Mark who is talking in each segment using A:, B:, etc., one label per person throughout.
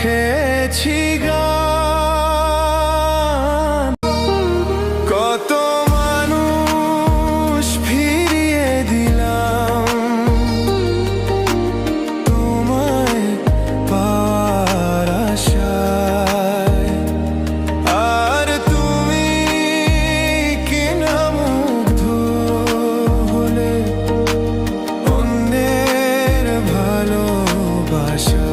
A: লিখেছি গান, কত মানুষ ফিরিয়ে দিলাম তোমায় পাওয়ার আশায়। আর তুমি কিনা মুগ্ধ হলে অন্যের ভালোবাসায়।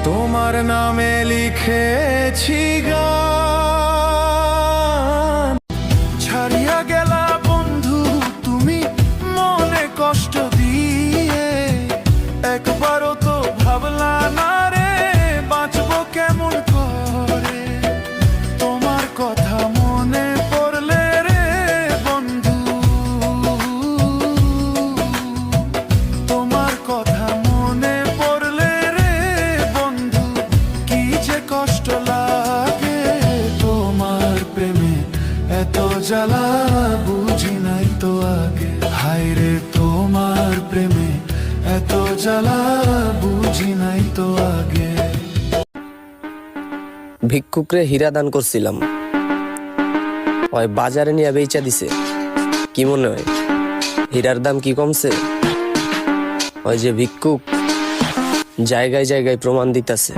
A: তোমার নামে লিখেছি গান, ছাড়িয়া গেলা বন্ধু তুমি মনে কষ্ট দিয়ে। একবারও তো ভাবলা না রে বাঁচবো কেমন করে। তোমার কথা মনে পড়লে রে বন্ধু, তোমার কথা মনে পড়লে রে বন্ধু কি যে কষ্ট লাগে। তোমার প্রেমে এত জ্বালা বুঝি নাই তো আগে, হায় রে তোমার প্রেমে এত জ্বালা বুঝি নাই তো আগে।
B: ভিক্ষুকরে হীরা দান করছিলাম, ওই বাজারে নিয়ে বেচা দিছে। কি মনে হয় হীরার দাম কি কমছে? ওই যে ভিক্ষুক জায়গায় জায়গায় প্রমাণ দিতেছে